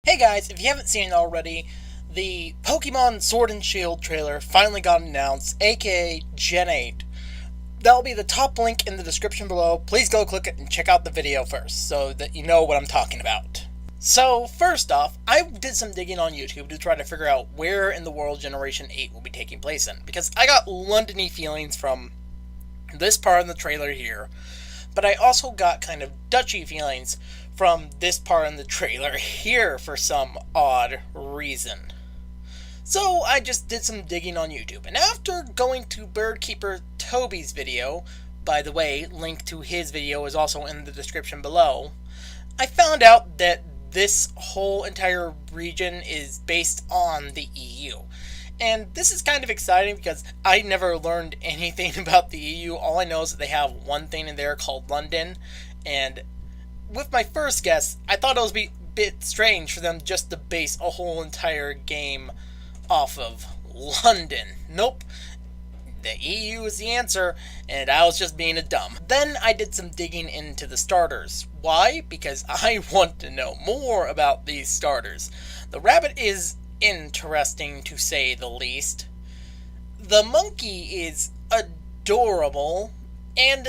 Hey guys, if you haven't seen it already, the Pokemon Sword and Shield trailer finally got announced, aka Gen 8. That'll be the top link in the description below. Please go click it and check out the video first, so that you know what I'm talking about. So, first off, I did some digging on YouTube to try to figure out where in the world Generation 8 will be taking place in, because I got London-y feelings from this part of the trailer here, but I also got kind of Dutchy feelings from this part in the trailer here for some odd reason. So I just did some digging on YouTube, and after going to Birdkeeper Toby's video, by the way, link to his video is also in the description below, I found out that this whole entire region is based on the EU. And this is kind of exciting because I never learned anything about the EU. All I know is that they have one thing in there called London, and with my first guess, I thought it would be a bit strange for them just to base a whole entire game off of London. Nope. The EU is the answer, and I was just being a dumb. Then I did some digging into the starters. Why? Because I want to know more about these starters. The rabbit is interesting, to say the least. The monkey is adorable, and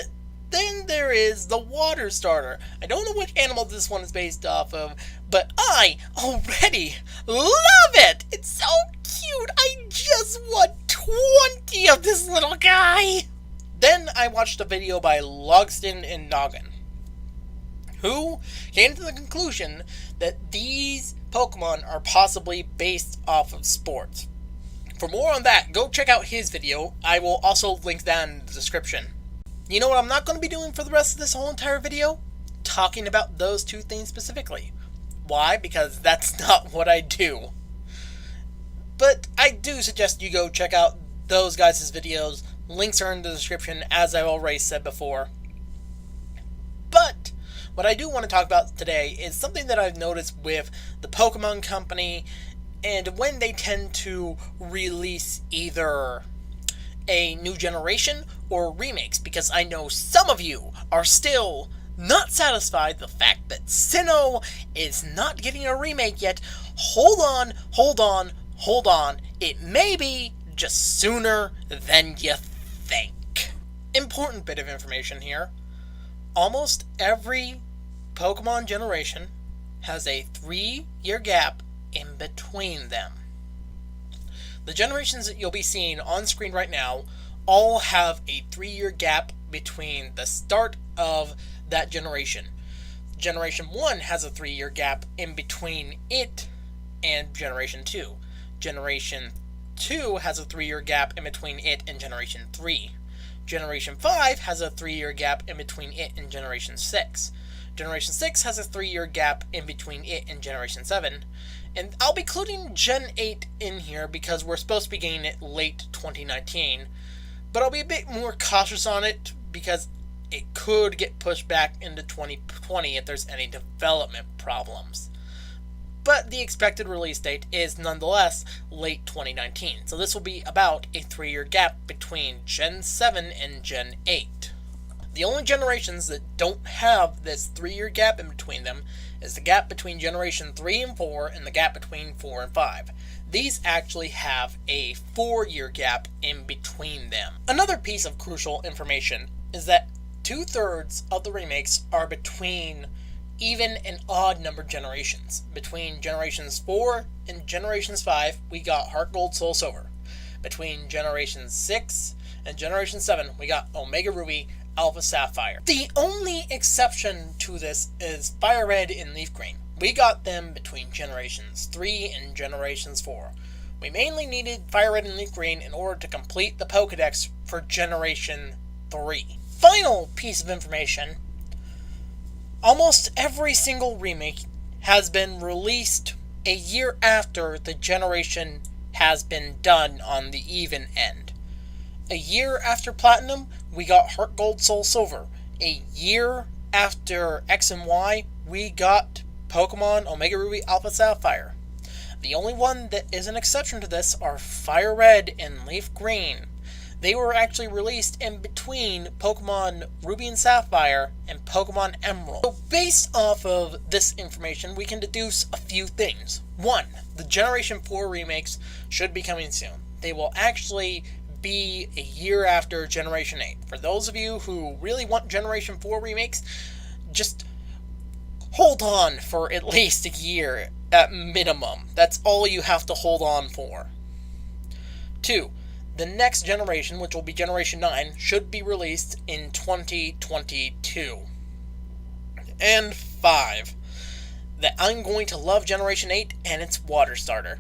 then there is the water starter. I don't know which animal this one is based off of, but I already love it! It's so cute! I just want 20 of this little guy! Then I watched a video by Logston and Noggin, who came to the conclusion that these Pokemon are possibly based off of sports. For more on that, go check out his video. I will also link that in the description. You know what I'm not going to be doing for the rest of this whole entire video? Talking about those two things specifically. Why? Because that's not what I do. But I do suggest you go check out those guys' videos. Links are in the description, as I've already said before. But what I do want to talk about today is something that I've noticed with the Pokemon Company, and when they tend to release either a new generation or remakes, because I know some of you are still not satisfied with the fact that Sinnoh is not getting a remake yet. Hold on, it may be just sooner than you think. Important bit of information here. Almost every Pokemon generation has a 3-year gap in between them. The generations that you'll be seeing on screen right now all have a 3-year gap between the start of that generation. Generation 1 has a 3-year gap in between it and Generation 2. Generation 2 has a 3-year gap in between it and Generation 3. Generation 5 has a 3-year gap in between it and Generation 6. Generation 6 has a 3-year gap in between it and Generation 7. And I'll be including Gen 8 in here because we're supposed to be getting it late 2019. But I'll be a bit more cautious on it because it could get pushed back into 2020 if there's any development problems. But the expected release date is nonetheless late 2019. So this will be about a 3-year gap between Gen 7 and Gen 8. The only generations that don't have this 3-year gap in between them is the gap between Generation 3 and 4 and the gap between 4 and 5. These actually have a 4-year gap in between them. Another piece of crucial information is that 2/3 of the remakes are between even and odd numbered generations. Between Generations 4 and Generations 5, we got Heart Gold, Soul Silver. Between Generation 6 and Generation 7, we got Omega Ruby, Alpha Sapphire. The only exception to this is Fire Red and Leaf Green. We got them between Generations 3 and Generations 4. We mainly needed Fire Red and Leaf Green in order to complete the Pokedex for Generation 3. Final piece of information. Almost every single remake has been released a year after the generation has been done on the even end. A year after Platinum, we got Heart Gold, Soul Silver. A year after X and Y, we got Pokemon Omega Ruby, Alpha Sapphire. The only one that is an exception to this are Fire Red and Leaf Green. They were actually released in between Pokemon Ruby and Sapphire and Pokemon Emerald. So based off of this information, we can deduce a few things. 1. The Generation 4 remakes should be coming soon. They will actually be a year after Generation 8. For those of you who really want Generation 4 remakes, just hold on for at least a year at minimum. That's all you have to hold on for. 2. The next generation, which will be Generation 9, should be released in 2022. And 5. That I'm going to love Generation 8 and its water starter.